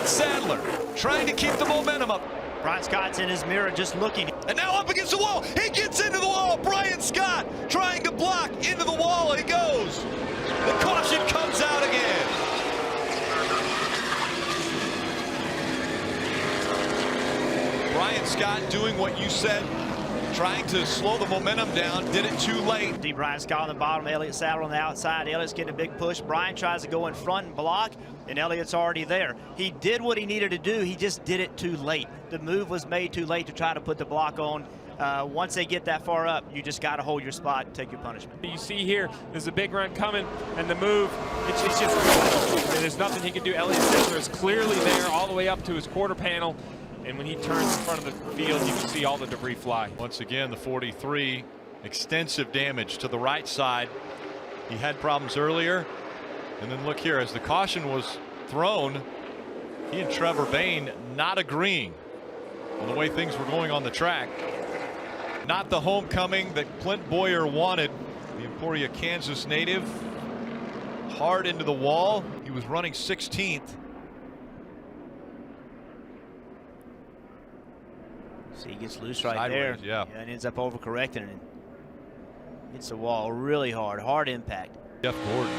Elliott Sadler trying to keep the momentum up. Brian Scott's in his mirror just looking. And now up against the wall. He gets into the wall. Brian Scott trying to block into the wall. He goes. The caution comes out again. Brian Scott doing what you said, trying to slow the momentum down, did it too late. See Brian Scott on the bottom, Elliott Sadler on the outside. Elliott's getting a big push. Brian tries to go in front and block, and Elliott's already there. He did what he needed to do. He just did it too late. The move was made too late to try to put the block on. Once they get that far up, you just got to hold your spot and take your punishment. You see here, there's a big run coming, and the move, it's just, there's nothing he can do. Elliott Sadler is clearly there all the way up to his quarter panel. And when he turns in front of the field, you can see all the debris fly. Once again, the 43, extensive damage to the right side. He had problems earlier. And then look here, as the caution was thrown, he and Trevor Bayne not agreeing on the way things were going on the track. Not the homecoming that Clint Bowyer wanted. The Emporia, Kansas native, hard into the wall. He was running 16th. See, he gets loose right Sideways, there. yeah. And ends up overcorrecting and hits the wall really hard. Hard impact. Jeff Gordon.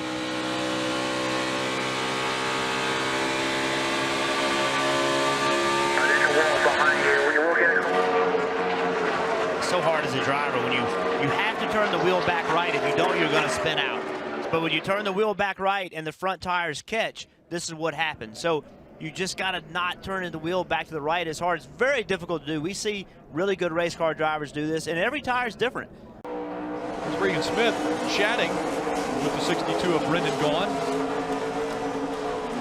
It's so hard as a driver when you have to turn the wheel back right. If you don't, you're going to spin out. But when you turn the wheel back right and the front tires catch, this is what happens. So you just got to not turn the wheel back to the right as hard. It's very difficult to do. We see really good race car drivers do this, and every tire is different. Here's Regan Smith chatting with the 62 of Brendan Gaughan.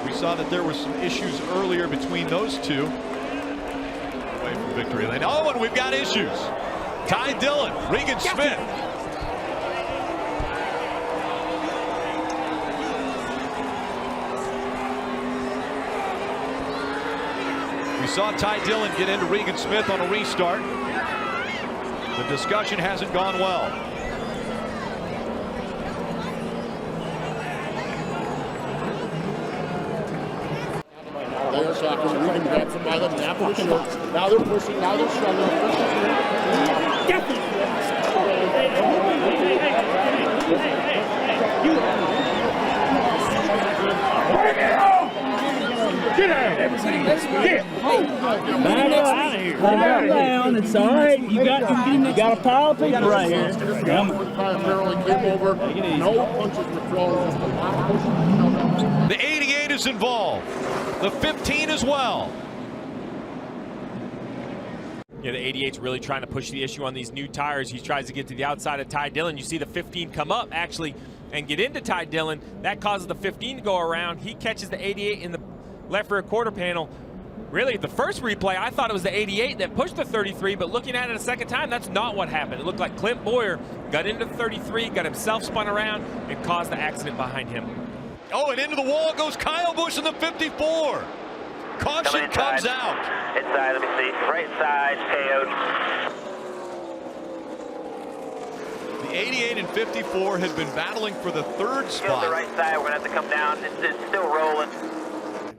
We saw that there were some issues earlier between those two. Away from victory lane. Oh, and we've got issues. Ty Dillon, Regan Smith. We saw Ty Dillon get into Regan Smith on a restart. The discussion hasn't gone well. They're shocking. Regan grabs him by the nape of the shirt. Now they're pushing. Now they're struggling. Get out! Get out of here! Calm down. It's all right. You got a pile of people right here. Apparently came over. No punches were thrown. Just a lot of pushing. The 88 is involved. The 15 as well. Yeah, the 88's really trying to push the issue on these new tires. He tries to get to the outside of Ty Dillon. You see the 15 come up actually and get into Ty Dillon. That causes the 15 to go around. He catches the 88 in the left rear quarter panel. Really, the first replay, I thought it was the 88 that pushed the 33, but looking at it a second time, that's not what happened. It looked like Clint Bowyer got into the 33, got himself spun around, and caused the accident behind him. Oh, and into the wall goes Kyle Busch in the 54. Caution comes out. Inside, let me see. Right side, KO'd. The 88 and 54 had been battling for the third spot. The right side, we're going to have to come down. It's still rolling.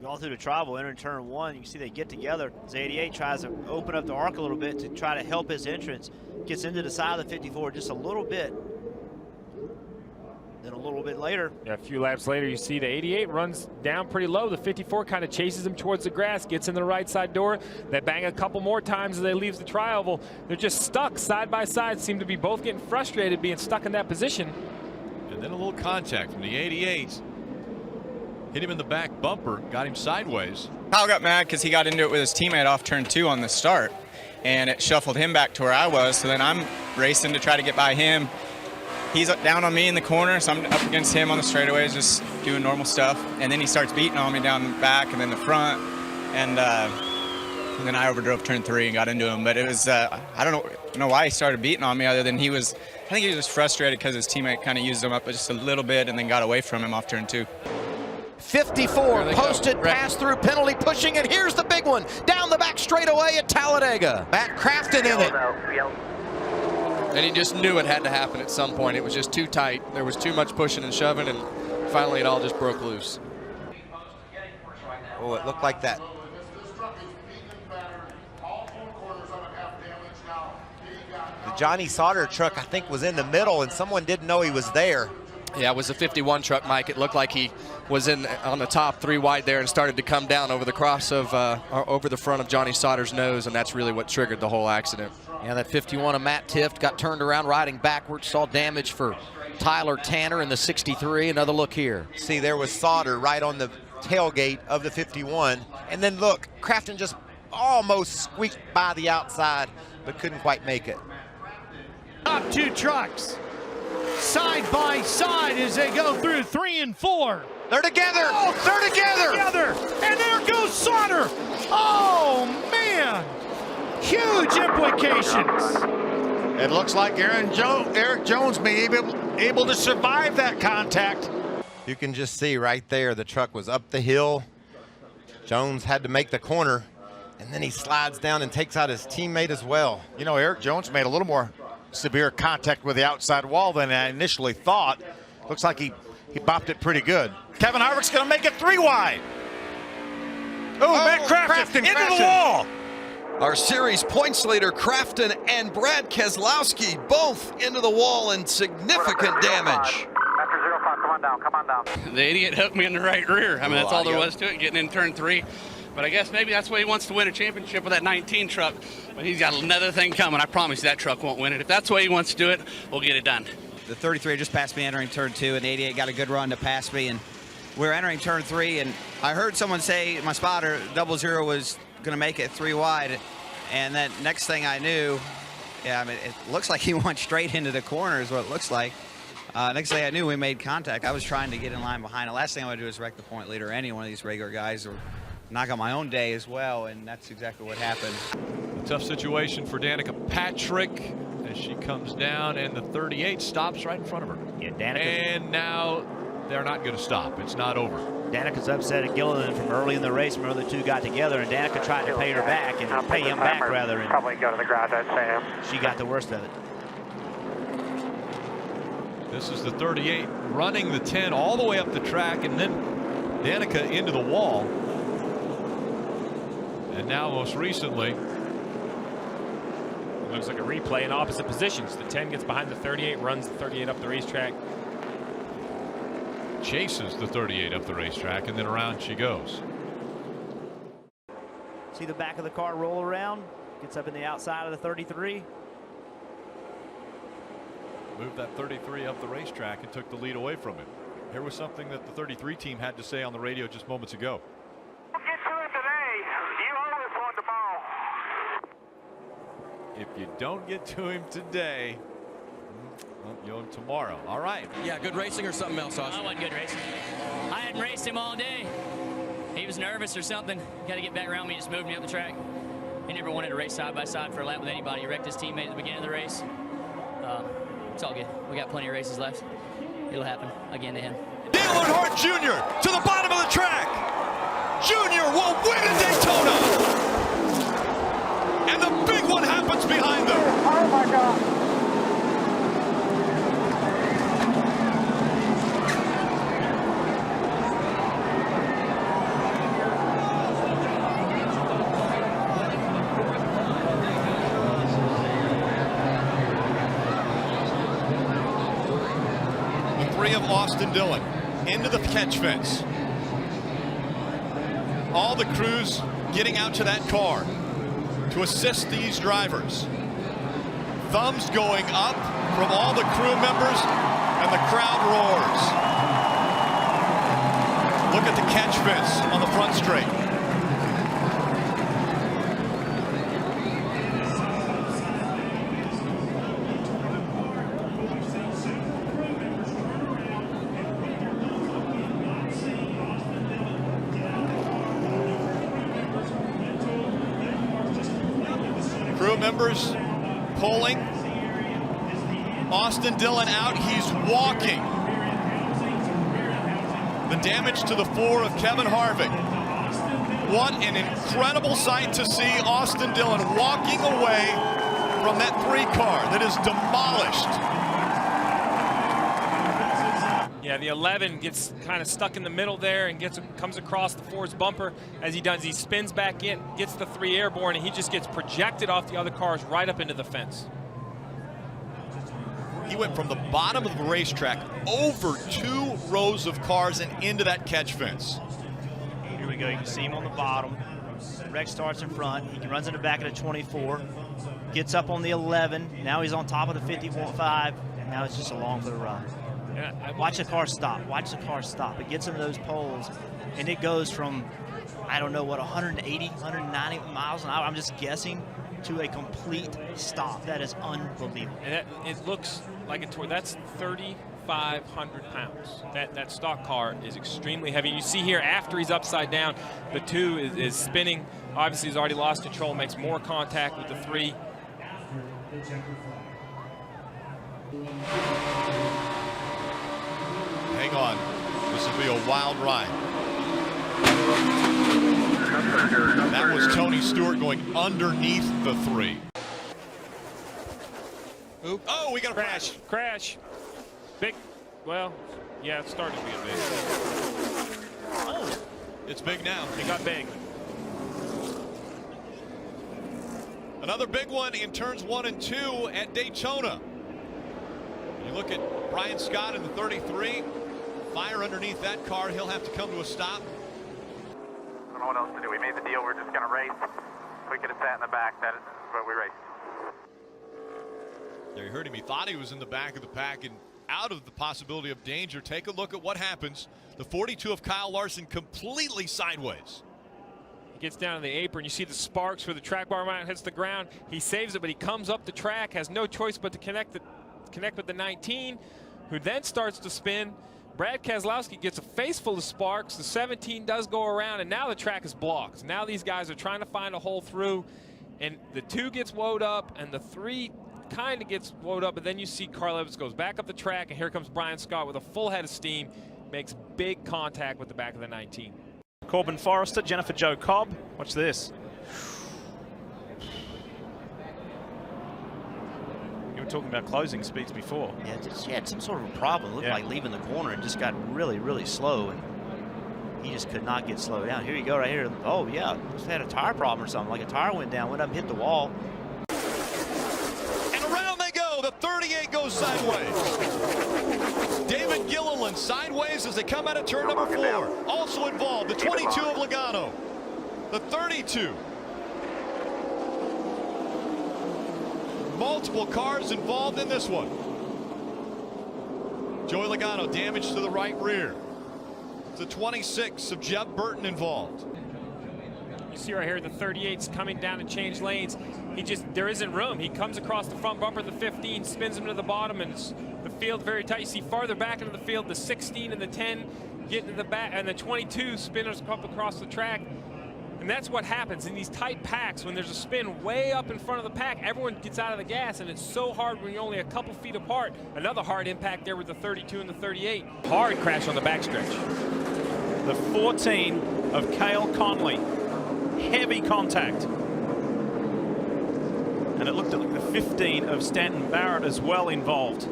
Going through the trouble, entering turn one, you can see they get together. As 88 tries to open up the arc a little bit to try to help his entrance. Gets into the side of the 54 just a little bit. Then a little bit later. Yeah, a few laps later, you see the 88 runs down pretty low. The 54 kind of chases him towards the grass, gets in the right side door. They bang a couple more times as they leave the tri-oval. They're just stuck side by side, seem to be both getting frustrated being stuck in that position. And then a little contact from the 88. Hit him in the back bumper, got him sideways. Kyle got mad because he got into it with his teammate off turn 2 on the start, and it shuffled him back to where I was. So then I'm racing to try to get by him. He's down on me in the corner, so I'm up against him on the straightaways, just doing normal stuff. And then he starts beating on me down the back and then the front, and then I overdrove turn 3 and got into him. But it was I don't know why he started beating on me, other than I think he was just frustrated because his teammate kind of used him up just a little bit and then got away from him off turn 2. 54 posted pass-through penalty pushing, and here's the big one down the back straightaway at Talladega. Matt Crafton in it. And he just knew it had to happen at some point. It was just too tight. There was too much pushing and shoving, and finally it all just broke loose. Oh, it looked like that The Johnny Sauter truck, I think, was in the middle, and someone didn't know he was there. Yeah, it was the 51 truck, Mike. It looked like he was on the top 3 wide there and started to come down over the cross of over the front of Johnny Sauter's nose, and that's really what triggered the whole accident. Yeah, that 51 of Matt Tifft got turned around riding backwards, saw damage for Tyler Tanner in the 63. Another look here. See, there was Sauter right on the tailgate of the 51, and then look, Crafton just almost squeaked by the outside, but couldn't quite make it. Top 2 trucks side by side as they go through 3 and 4. They're together. Oh, they're together. And there goes Sauter. Oh man, huge implications. It looks like Eric Jones may be able to survive that contact. You can just see right there, the truck was up the hill. Jones had to make the corner, and then he slides down and takes out his teammate as well. You know, Eric Jones made a little more severe contact with the outside wall than I initially thought. Looks like he bopped it pretty good. Kevin Harvick's going to make it 3 wide. Oh, Matt Crafton into the wall. Our series points leader, Crafton and Brad Keselowski, both into the wall in significant damage. After 05, come on down. The idiot hooked me in the right rear. I mean, that's all there was to it, getting in turn 3. But I guess maybe that's why he wants to win a championship with that 19 truck. But he's got another thing coming. I promise you that truck won't win it. If that's the way he wants to do it, we'll get it done. The 33 just passed me entering turn 2, and the 88 got a good run to pass me. And we're entering turn 3, and I heard someone say, my spotter, 00 was going to make it 3 wide. And then next thing I knew, yeah, I mean, it looks like he went straight into the corner is what it looks like. Next thing I knew, we made contact. I was trying to get in line behind. The last thing I want to do is wreck the point leader or any one of these regular guys, or knock on my own day as well, and that's exactly what happened. A tough situation for Danica Patrick as she comes down, and the 38 stops right in front of her. Yeah, Danica. And now they're not going to stop. It's not over. Danica's upset at Gilliland from early in the race. Remember, the 2 got together, and Danica tried to pay her back, and pay him back rather. And probably go to the garage, I'd say. She got the worst of it. This is the 38 running the 10 all the way up the track, and then Danica into the wall. And now most recently, looks like a replay in opposite positions. The 10 gets behind the 38, runs the 38 up the racetrack. Chases the 38 up the racetrack, and then around she goes. See the back of the car roll around, gets up in the outside of the 33. Moved that 33 up the racetrack and took the lead away from him. Here was something that the 33 team had to say on the radio just moments ago. Get to it today. You always want the ball. If you don't get to him today, well, you'll him tomorrow. All right. Yeah, good racing or something else, Austin? I wasn't good racing. I hadn't raced him all day. He was nervous or something. Got to get back around me, just moved me up the track. He never wanted to race side by side for a lap with anybody. He wrecked his teammate at the beginning of the race. It's all good. We got plenty of races left. It'll happen again to him. Dale Earnhardt Jr. to the bottom of the track. Jr. will win at Daytona. And the big one happens behind them. Oh my God. Of Austin Dillon into the catch fence. All the crews getting out to that car to assist these drivers. Thumbs going up from all the crew members, and the crowd roars. Look at the catch fence on the front straight. Members pulling. Austin Dillon out. He's walking. The damage to the 4 of Kevin Harvick. What an incredible sight to see Austin Dillon walking away from that 3 car that is demolished. Yeah, the 11 gets kind of stuck in the middle there and comes across the 4's bumper. As he does, he spins back in, gets the 3 airborne, and he just gets projected off the other cars right up into the fence. He went from the bottom of the racetrack over 2 rows of cars and into that catch fence. Here we go. You can see him on the bottom. Rex starts in front. He runs in the back of the 24. Gets up on the 11. Now he's on top of the 50.5. And now it's just along for the ride. Watch the car stop. Watch the car stop. It gets into those poles, and it goes from, I don't know what, 180, 190 miles an hour, I'm just guessing, to a complete stop. That is unbelievable. And it looks like that's 3,500 pounds. That stock car is extremely heavy. You see here, after he's upside down, the 2 is spinning. Obviously, he's already lost control, makes more contact with the 3. Hang on. This will be a wild ride. That was Tony Stewart going underneath the 3. Oop. Oh, we got a crash. Crash. Big. Well, yeah, it started to be a big. Oh, it's big now. It got big. Another big one in turns 1 and 2 at Daytona. You look at Brian Scott in the 33. Fire underneath that car. He'll have to come to a stop. I don't know what else to do. We made the deal. We're just going to race. If we could have sat in the back, that is what we raced. There, you heard him. He thought he was in the back of the pack and out of the possibility of danger. Take a look at what happens. The 42 of Kyle Larson completely sideways. He gets down to the apron. You see the sparks where the track bar mount hits the ground. He saves it, but he comes up the track, has no choice but to connect with the 19, who then starts to spin. Brad Keselowski gets a face full of sparks. The 17 does go around, and now the track is blocked. Now these guys are trying to find a hole through, and the 2 gets woed up, and the 3 kind of gets woed up, but then you see Carl Evans goes back up the track, and here comes Brian Scott with a full head of steam, makes big contact with the back of the 19. Corbin Forrester, Jennifer Jo Cobb. Watch this. You were talking about closing speeds before. Yeah, she had some sort of a problem. It looked like leaving the corner and just got really, really slow. And he just could not get slowed down. Here you go right here. Oh, yeah. Just had a tire problem or something. Like a tire went down, went up, hit the wall. And around they go. The 38 goes sideways. David Gilliland sideways as they come out of turn number 4. Also involved, the 22 of Logano. The 32. Multiple cars involved in this one. Joey Logano damage to the right rear. The 26 of Jeb Burton involved. You see right here, the 38's coming down to change lanes. There isn't room. He comes across the front bumper of the 15, spins him to the bottom, and the field very tight. You see farther back into the field, the 16 and the 10 get into the back, and the 22 spinners up across the track. And that's what happens in these tight packs. When there's a spin way up in front of the pack, everyone gets out of the gas, and it's so hard when you're only a couple feet apart. Another hard impact there with the 32 and the 38. Hard crash on the backstretch. The 14 of Cale Conley. Heavy contact. And it looked like the 15 of Stanton Barrett as well involved.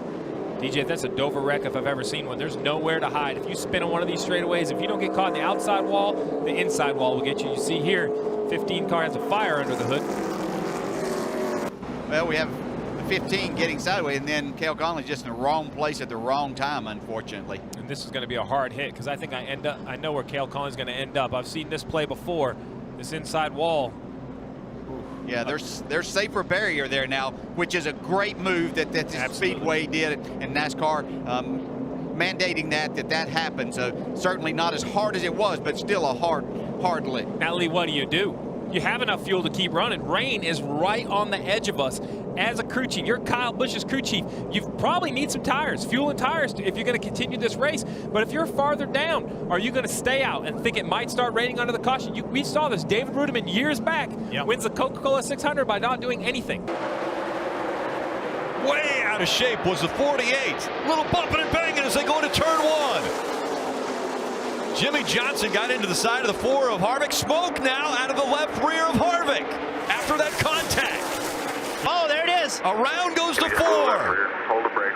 DJ, that's a Dover wreck if I've ever seen one. There's nowhere to hide. If you spin on one of these straightaways, if you don't get caught in the outside wall, the inside wall will get you. You see here, 15 car has a fire under the hood. Well, we have the 15 getting sideways, and then Cale Conley just in the wrong place at the wrong time, unfortunately. And this is going to be a hard hit because I think I know where Cale Conley's going to end up. I've seen this play before. This inside wall. Yeah, there's safer barrier there now, which is a great move that the Speedway did and NASCAR mandating that happens. Certainly not as hard as it was, but still a hard lick. Now, Lee, what do? You have enough fuel to keep running. Rain is right on the edge of us. As a crew chief, you're Kyle Busch's crew chief. You probably need some tires, fuel and tires, if you're going to continue this race. But if you're farther down, are you going to stay out and think it might start raining under the caution? We saw this. David Rudiman years back wins the Coca-Cola 600 by not doing anything. Way out of shape was the 48. Little bumping and banging as they go into turn 1. Jimmy Johnson got into the side of the 4 of Harvick. Smoke now out of the left rear of Harvick after that contact. Oh, there it is. Around goes the 4. Hold the brake,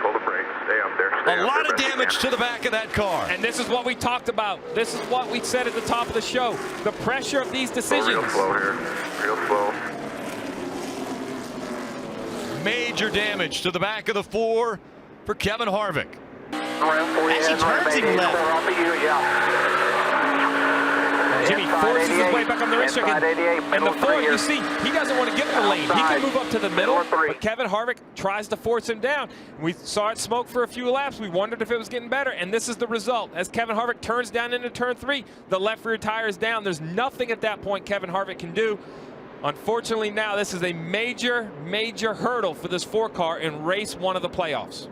stay up there. A lot of damage to the back of that car. And this is what we talked about. This is what we said at the top of the show. The pressure of these decisions. Real slow here, real slow. Major damage to the back of the 4. for Kevin Harvick. Actually turns him left. Jimmy forces his way back on the racetrack, and the Ford, you see, he doesn't want to give him the lane. He can move up to the middle, but Kevin Harvick tries to force him down. We saw it smoke for a few laps. We wondered if it was getting better, and this is the result. As Kevin Harvick turns down into turn 3, the left rear tire is down. There's nothing at that point Kevin Harvick can do. Unfortunately, now this is a major, major hurdle for this 4-car in race 1 of the playoffs.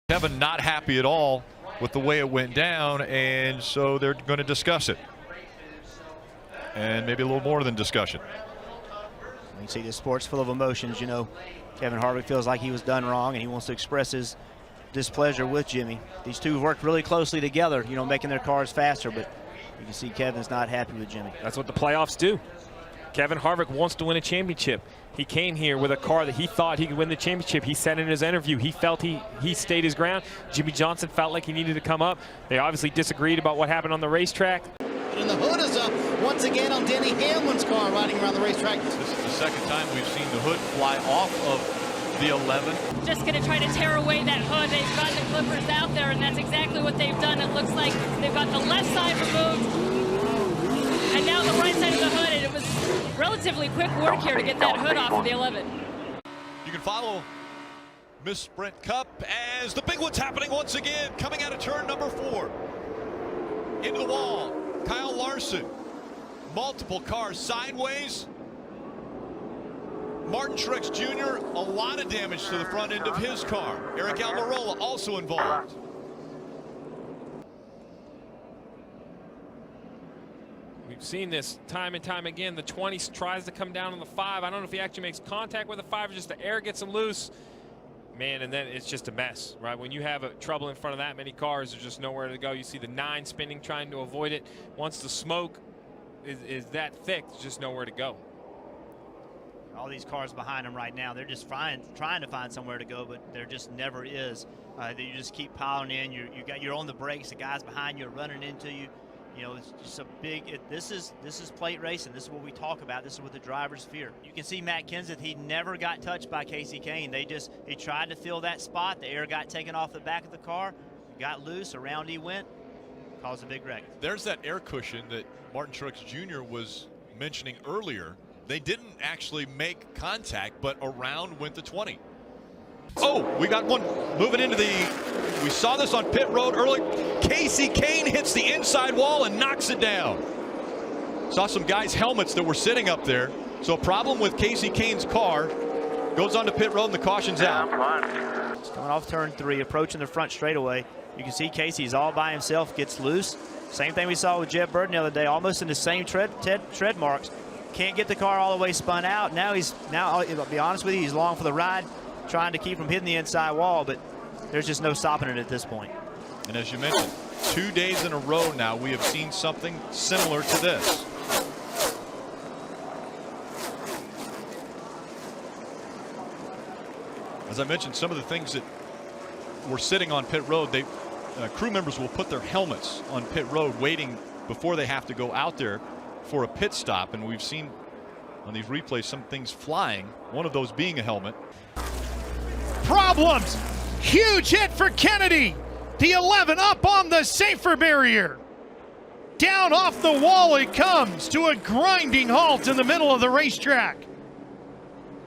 Kevin not happy at all with the way it went down, and so they're going to discuss it. And maybe a little more than discussion. You can see the sport's full of emotions. You know, Kevin Harvick feels like he was done wrong, and he wants to express his displeasure with Jimmy. These two worked really closely together, you know, making their cars faster, but you can see Kevin's not happy with Jimmy. That's what the playoffs do. Kevin Harvick wants to win a championship. He came here with a car that he thought he could win the championship. He said in his interview he felt he stayed his ground. Jimmy Johnson felt like he needed to come up. They obviously disagreed about what happened on the racetrack. And the hood is up once again on Denny Hamlin's car riding around the racetrack. This is the second time we've seen the hood fly off of the 11. Just going to try to tear away that hood. They've got the clippers out there, and that's exactly what they've done. It looks like they've got the left side removed, and now the right side of the hood, and it was relatively quick work here to get that hood off of the 11. You can follow Miss Sprint Cup as the big one's happening once again, coming out of turn number 4. Into the wall. Kyle Larson, multiple cars sideways. Martin Truex Jr., a lot of damage to the front end of his car. Eric Almirola also involved. We've seen this time and time again. The 20 tries to come down on the 5. I don't know if he actually makes contact with the 5 or just the air gets him loose. Man, and then it's just a mess, right? When you have trouble in front of that many cars, there's just nowhere to go. You see the 9 spinning, trying to avoid it. Once the smoke is that thick, there's just nowhere to go. All these cars behind them right now, they're just trying to find somewhere to go, but there just never is. You just keep piling in. You're on the brakes. The guys behind you are running into you. You know, it's just a big. This is plate racing. This is what we talk about. This is what the drivers fear. You can see Matt Kenseth. He never got touched by Casey Kane. He tried to fill that spot. The air got taken off the back of the car, got loose. Around he went, caused a big wreck. There's that air cushion that Martin Truex Jr. was mentioning earlier. They didn't actually make contact, but around went the 20. Oh, we got one moving into we saw this on pit road early. Casey Kane hits the inside wall and knocks it down. Saw some guys' helmets that were sitting up there. So a problem with Casey Kane's car. Goes on to pit road and the caution's out. Coming off turn 3, approaching the front straightaway. You can see Casey's all by himself, gets loose. Same thing we saw with Jeb Burton the other day, almost in the same tread marks. Can't get the car all the way spun out. Now I'll be honest with you, he's long for the ride, trying to keep from hitting the inside wall, but there's just no stopping it at this point. And as you mentioned, 2 days in a row now we have seen something similar to this. As I mentioned, some of the things that were sitting on pit road, crew members will put their helmets on pit road waiting before they have to go out there for a pit stop, and we've seen on these replays some things flying, one of those being a helmet. Problems. Huge hit for Kennedy. The 11 up on the safer barrier. Down off the wall it comes to a grinding halt in the middle of the racetrack.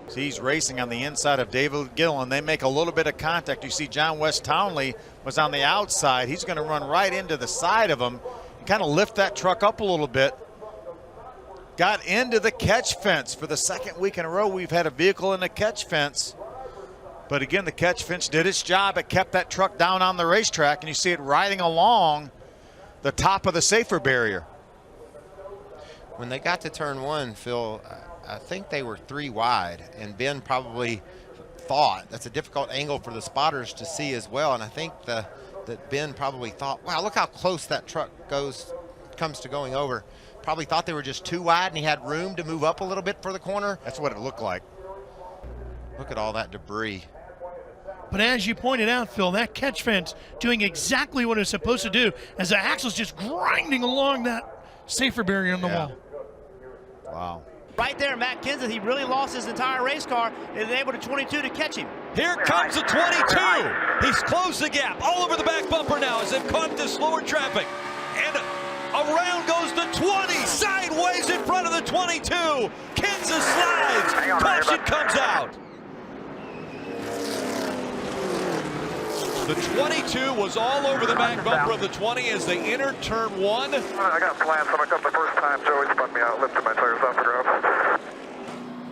So he's racing on the inside of David Gillen. They make a little bit of contact. You see John West Townley was on the outside. He's going to run right into the side of him and kind of lift that truck up a little bit. Got into the catch fence. For the second week in a row, we've had a vehicle in the catch fence. But again, the catch fence did its job. It kept that truck down on the racetrack, and you see it riding along the top of the safer barrier. When they got to turn 1, Phil, I think they were 3 wide, and Ben probably thought that's a difficult angle for the spotters to see as well. And I think that Ben probably thought, wow, look how close that truck comes to going over. Probably thought they were just 2 wide, and he had room to move up a little bit for the corner. That's what it looked like. Look at all that debris. But as you pointed out, Phil, that catch fence doing exactly what it's supposed to do as the axle's just grinding along that safer barrier on the wall. Wow. Right there, Matt Kenseth, he really lost his entire race car and able to 22 to catch him. Here comes the 22. He's closed the gap all over the back bumper now as they've caught this slower traffic. And around goes the 20, sideways in front of the 22. Kenseth slides. Caution comes out. The 22 was all over the back bumper of the 20 as they entered turn 1. I got plans when I come the first time. Joey spun me out, lifted my tires off the ground.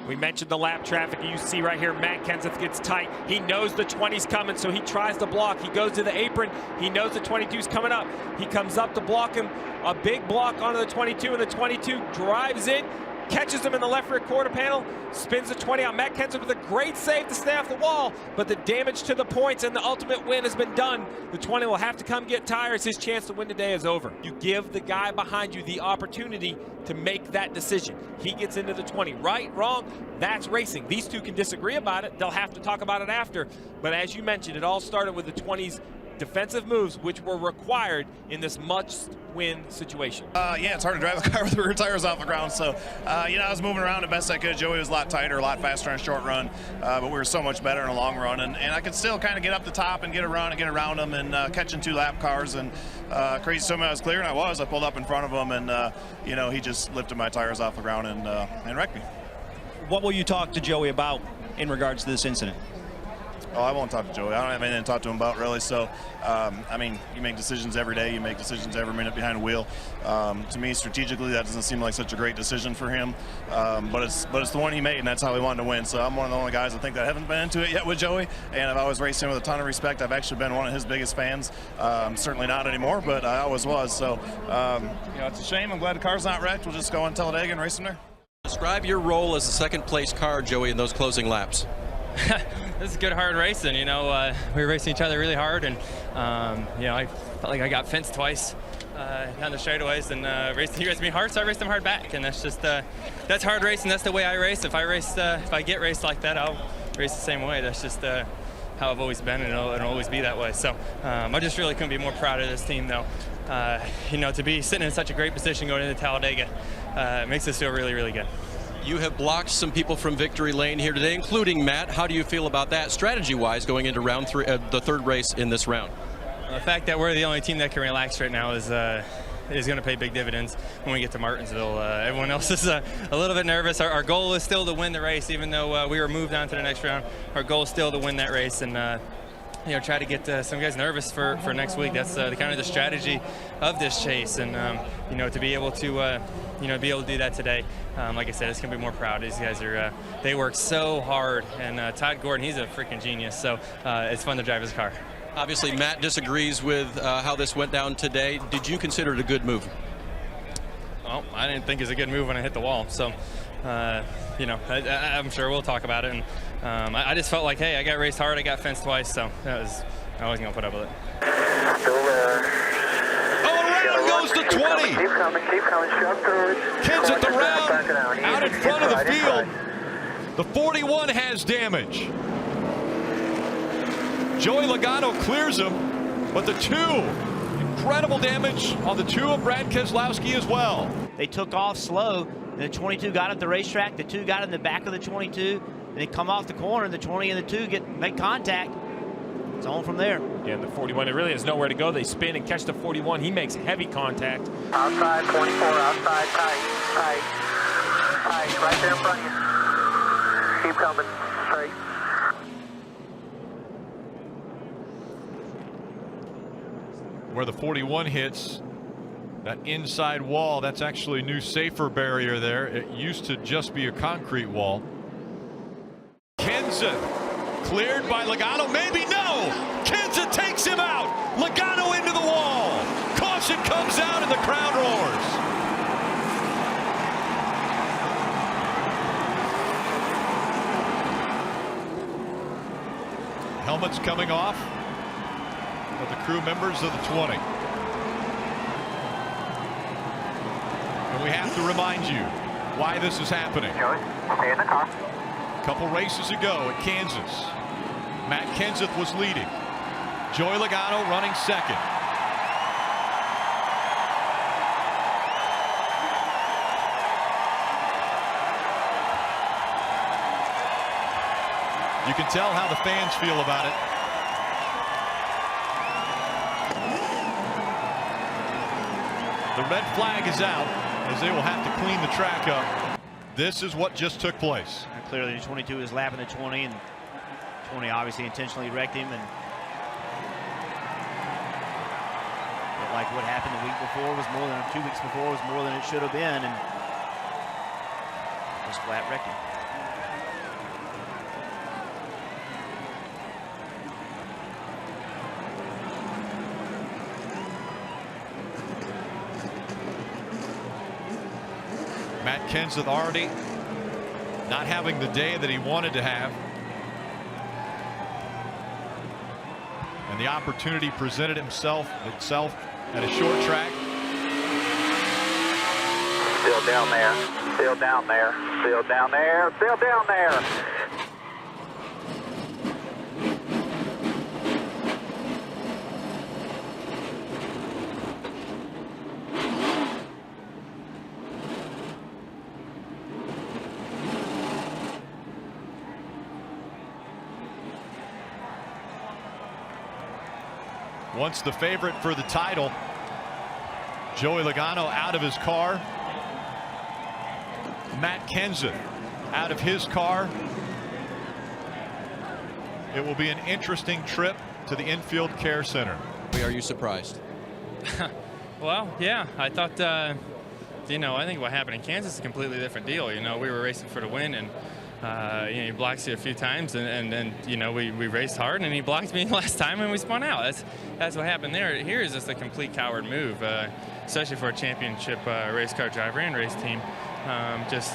We mentioned the lap traffic. You see right here, Matt Kenseth gets tight. He knows the 20's coming, so he tries to block. He goes to the apron. He knows the 22's coming up. He comes up to block him. A big block onto the 22, and the 22 drives in, catches him in the left rear quarter panel, spins the 20 out. Matt Kenseth with a great save to stay off the wall, but the damage to the points and the ultimate win has been done. The 20 will have to come get tires. His chance to win today is over. You give the guy behind you the opportunity to make that decision. He gets into the 20. Right, wrong, that's racing. These two can disagree about it. They'll have to talk about it after. But as you mentioned, it all started with the 20's defensive moves, which were required in this must-win situation. Yeah, it's hard to drive the car with the rear tires off the ground. So, you know, I was moving around the best I could. Joey was a lot tighter, a lot faster on a short run, but we were so much better in a long run. And I could still kind of get up the top and get around and get around them and catching 2 lap cars. And crazy told me I was clear, and I pulled up in front of him, and, you know, he just lifted my tires off the ground and wrecked me. What will you talk to Joey about in regards to this incident? Oh, I won't talk to Joey. I don't have anything to talk to him about, really. So, I mean, you make decisions every day. You make decisions every minute behind the wheel. To me, strategically, that doesn't seem like such a great decision for him. But it's the one he made, and that's how he wanted to win. So I'm one of the only guys I think that haven't been into it yet with Joey. And I've always raced him with a ton of respect. I've actually been one of his biggest fans. Certainly not anymore, but I always was. So, you know, it's a shame. I'm glad the car's not wrecked. We'll just go on Talladega and race him there. Describe your role as the second-place car, Joey, in those closing laps. This is good hard racing, you know. We were racing each other really hard, and you know, I felt like I got fenced twice down the straightaways, and he raced me hard, so I raced him hard back, and that's just that's hard racing. That's the way I race. If I get raced like that, I'll race the same way. That's just how I've always been, and it'll always be that way. So I just really couldn't be more proud of this team, though. You know, to be sitting in such a great position going into Talladega makes us feel really, really good. You have blocked some people from victory lane here today, including Matt. How do you feel about that strategy-wise going into round 3, the third race in this round? The fact that we're the only team that can relax right now is going to pay big dividends when we get to Martinsville. Everyone else is a little bit nervous. Our goal is still to win the race, even though we were moved on to the next round. Our goal is still to win that race, and you know, try to get some guys nervous for next week. That's kind of the strategy of this chase, and you know, to be able to you know, be able to do that today, like I said, it's gonna be more proud. These guys are they work so hard, and Todd Gordon, he's a freaking genius. So it's fun to drive his car. Obviously, Matt disagrees with how this went down today. Did you consider it a good move? Well, I didn't think it was a good move when I hit the wall. So, you know, I'm sure we'll talk about it. And I just felt like, hey, I got raced hard, I got fenced twice, so I wasn't gonna put up with it. Still there. Oh, around goes the 20. Keep coming, shove through. Kenseth around, out in front of the field. The 41 has damage. Joey Logano clears him, but the 2, incredible damage on the 2 of Brad Keselowski as well. They took off slow, and the 22 got at the racetrack. The 2 got in the back of the 22. And they come off the corner, and the 20 and the 2 make contact. It's on from there. Yeah, the 41, it really has nowhere to go. They spin and catch the 41. He makes heavy contact. Outside 24, outside, tight, right there in front of you. Keep coming, straight. Where the 41 hits, that inside wall, that's actually a new safer barrier there. It used to just be a concrete wall. Kenseth cleared by Logano, maybe no! Kenseth takes him out! Logano into the wall! Caution comes out and the crowd roars! Helmets coming off of the crew members of the 20. And we have to remind you why this is happening. Joey, stay in the car. A couple races ago at Kansas, Matt Kenseth was leading. Joey Logano running second. You can tell how the fans feel about it. The red flag is out as they will have to clean the track up. This is what just took place. And clearly, the 22 is lapping the 20, and 20 obviously intentionally wrecked him. And like what happened the week before was more than 2 weeks before was more than it should have been, and just flat wrecked him. Matt Kenseth already not having the day that he wanted to have. And the opportunity presented itself at a short track. Still down there, still down there, still down there, still down there. Once the favorite for the title, Joey Logano out of his car. Matt Kenseth out of his car. It will be an interesting trip to the infield care center. Are you surprised? Well, yeah, I thought, you know, I think what happened in Kansas is a completely different deal. You know, we were racing for the win, and you know, he blocks you a few times, and then you know we raced hard, and he blocked me last time, and we spun out. That's what happened there. Here is just a complete coward move, especially for a championship race car driver and race team. Just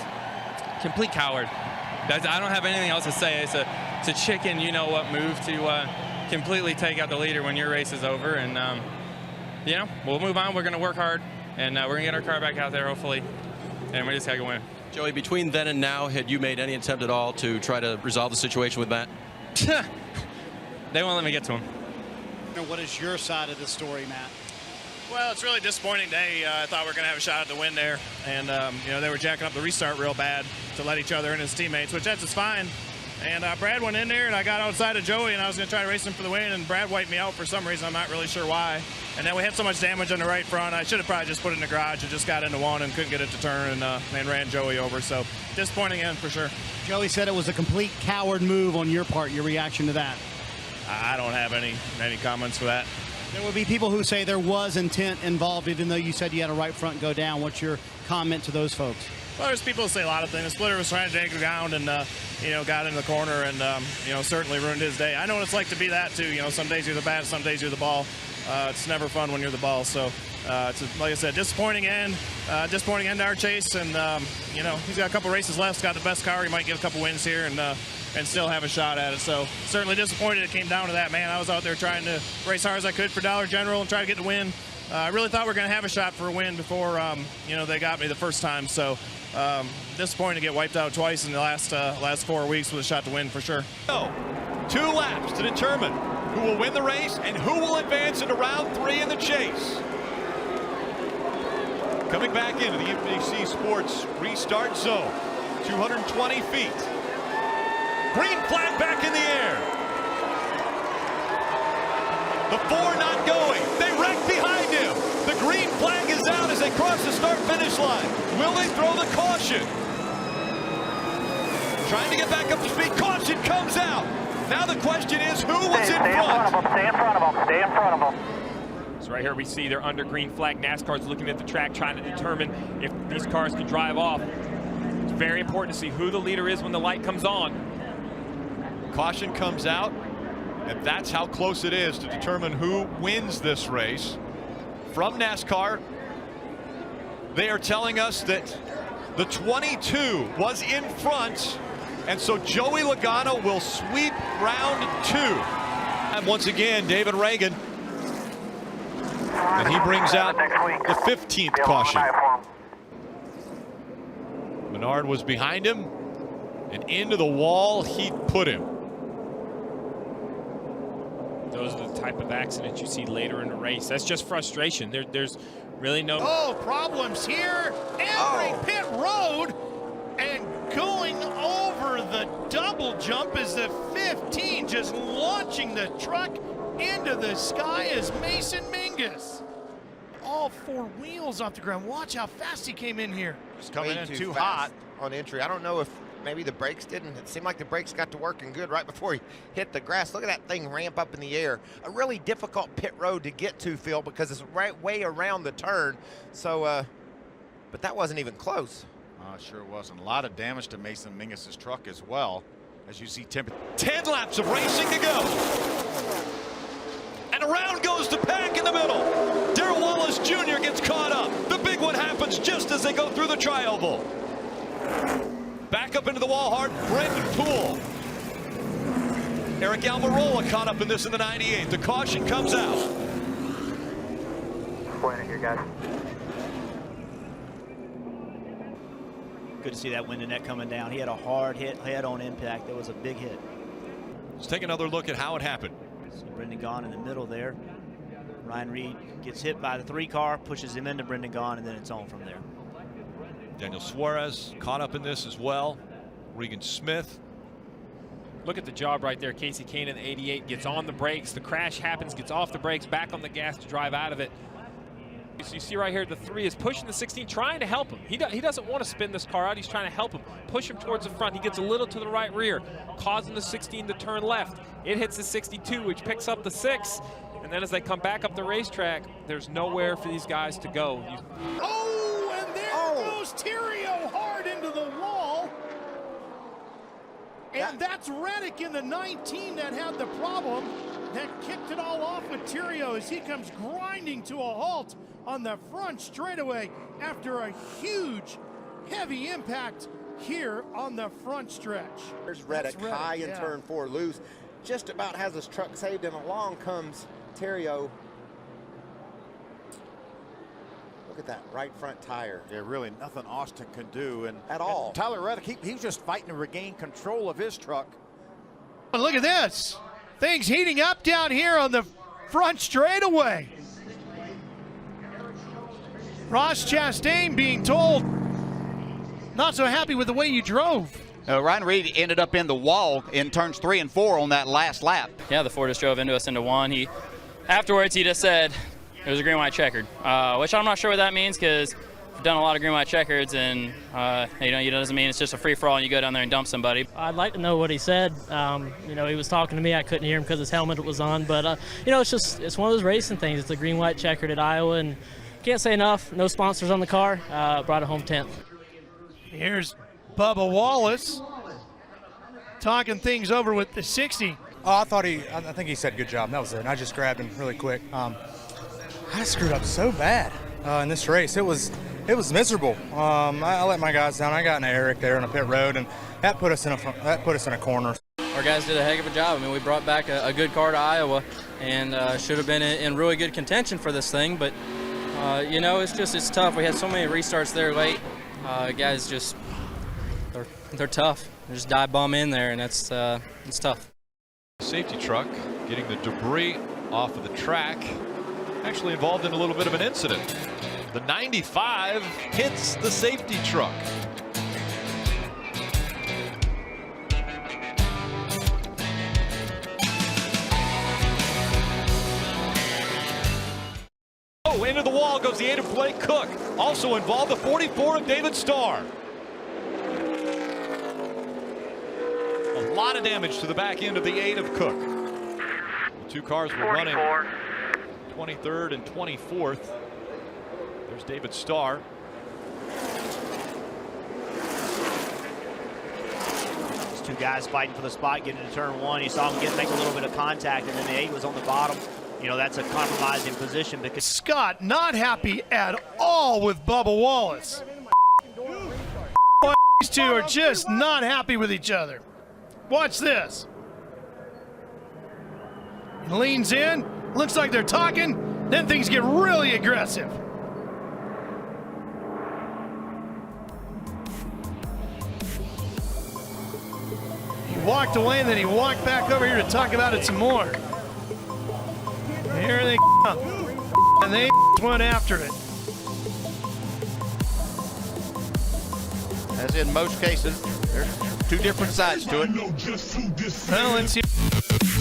complete coward. I don't have anything else to say. It's a chicken, you know what, move to completely take out the leader when your race is over, and you know, we'll move on. We're going to work hard, and we're going to get our car back out there hopefully, and we just got to win. Joey, between then and now, had you made any attempt at all to try to resolve the situation with Matt? They won't let me get to him. What is your side of the story, Matt? Well, it's really a disappointing day. I thought we were going to have a shot at the win there. And, you know, they were jacking up the restart real bad to let each other and his teammates, which that's fine. And Brad went in there, and I got outside of Joey, and I was going to try to race him for the win, and Brad wiped me out for some reason. I'm not really sure why. And then we had so much damage on the right front. I should have probably just put it in the garage and just got into one and couldn't get it to turn, and ran Joey over. So disappointing end for sure. Joey said it was a complete coward move on your part. Your reaction to that? I don't have any comments for that. There will be people who say there was intent involved, even though you said you had a right front go down. What's your comment to those folks? Well, there's people who say a lot of things. The splitter was trying to take the ground and, you know, got in the corner and, you know, certainly ruined his day. I know what it's like to be that, too. You know, some days you're the bat, some days you're the ball. It's never fun when you're the ball. So, it's like I said, disappointing end to our chase. And, you know, he's got a couple races left. He's got the best car. He might get a couple wins here and still have a shot at it. So, certainly disappointed it came down to that, man. I was out there trying to race hard as I could for Dollar General and try to get the win. I really thought we were going to have a shot for a win before, you know, they got me the first time. So, disappointing to get wiped out twice in the last 4 weeks with a shot to win for sure. So, 2 laps to determine who will win the race and who will advance into round 3 in the chase. Coming back into the NBC Sports restart zone, 220 feet. Green flag back in the air. The 4 not going. They wreck behind him. The green flag is out as they cross the start-finish line. Will they throw the caution? Trying to get back up to speed. Caution comes out. Now the question is, who was in front? Stay in front of them. Stay in front of them. So right here we see they're under green flag. NASCAR's looking at the track, trying to determine if these cars can drive off. It's very important to see who the leader is when the light comes on. Caution comes out, and that's how close it is to determine who wins this race. From NASCAR, they are telling us that the 22 was in front, and so Joey Logano will sweep round 2. And once again, David Reagan, and he brings out the 15th caution. Menard was behind him, and into the wall he put him. Those are the type of accidents you see later in the race. That's just frustration. There's really no... Oh, problems here. Entering pit road and going over for the double jump as the 15 just launching the truck into the sky as Mason Mingus. All four wheels off the ground. Watch how fast he came in here. Just coming in too hot on entry. I don't know if maybe the brakes didn't. It seemed like the brakes got to working good right before he hit the grass. Look at that thing ramp up in the air. A really difficult pit road to get to, Phil, because it's right way around the turn. So, but that wasn't even close. Sure wasn't. A lot of damage to Mason Mingus' truck as well. As you see, 10 laps of racing to go. And around goes the pack in the middle. Darrell Wallace Jr. gets caught up. The big one happens just as they go through the tri-oval. Back up into the wall hard, Brendan Poole. Eric Almirola caught up in this in the 98. The caution comes out. Point it here, guys. Good to see that window net coming down. He had a hard hit, head-on impact. That was a big hit. Let's take another look at how it happened. So Brendan Gaughan in the middle there. Ryan Reed gets hit by the 3 car, pushes him into Brendan Gaughan, and then it's on from there. Daniel Suarez caught up in this as well. Regan Smith. Look at the job right there. Casey Kane in the 88 gets on the brakes. The crash happens, gets off the brakes, back on the gas to drive out of it. So you see right here, the 3 is pushing the 16, trying to help him. He doesn't want to spin this car out. He's trying to help him, push him towards the front. He gets a little to the right rear, causing the 16 to turn left. It hits the 62, which picks up the 6. And then as they come back up the racetrack, there's nowhere for these guys to go. Oh, and there goes Theriault hard into the wall. And that's Reddick in the 19 that had the problem that kicked it all off with Theriault as he comes grinding to a halt on the front straightaway after a huge, heavy impact here on the front stretch. There's Reddick high in turn 4 loose. Just about has his truck saved, and along comes Theriault. Look at that right front tire. Yeah, really nothing Austin can do. And at all. And Tyler Reddick, he was just fighting to regain control of his truck. And look at this. Things heating up down here on the front straightaway. Ross Chastain being told, not so happy with the way you drove. Ryan Reed ended up in the wall in turns 3 and 4 on that last lap. Yeah, the 4 just drove into us into 1. Afterwards, he just said it was a green-white checkered, which I'm not sure what that means because I've done a lot of green-white checkers, and it doesn't mean it's just a free-for-all and you go down there and dump somebody. I'd like to know what he said. He was talking to me. I couldn't hear him because his helmet was on, but it's one of those racing things. It's a green-white checkered at Iowa, and can't say enough. No sponsors on the car. Brought it home 10th. Here's Bubba Wallace talking things over with the 60. Oh, I think he said good job. That was it. And I just grabbed him really quick. I screwed up so bad in this race. It was miserable. I let my guys down. I got into Eric there on a pit road, and that put us in a corner. Our guys did a heck of a job. I mean, we brought back a good car to Iowa, and should have been in really good contention for this thing. But it's tough. We had so many restarts there late. Guys just they're tough. They just dive bomb in there, and it's tough. Safety truck getting the debris off of the track. Actually involved in a little bit of an incident. The 95 hits the safety truck. Oh, into the wall goes the 8 of Blake Cook. Also involved the 44 of David Starr. A lot of damage to the back end of the 8 of Cook. The 2 cars were running 23rd and 24th. There's David Starr. These 2 guys fighting for the spot, getting into turn 1. You saw him make a little bit of contact, and then the 8 was on the bottom. That's a compromising position because Scott not happy at all with Bubba Wallace. These 2 are just not happy with each other. Watch this. He leans in, looks like they're talking, then things get really aggressive. He walked away and then he walked back over here to talk about it some more. Here they come, and they went after it. As in most cases, there's two different sides to it. Well, let's see.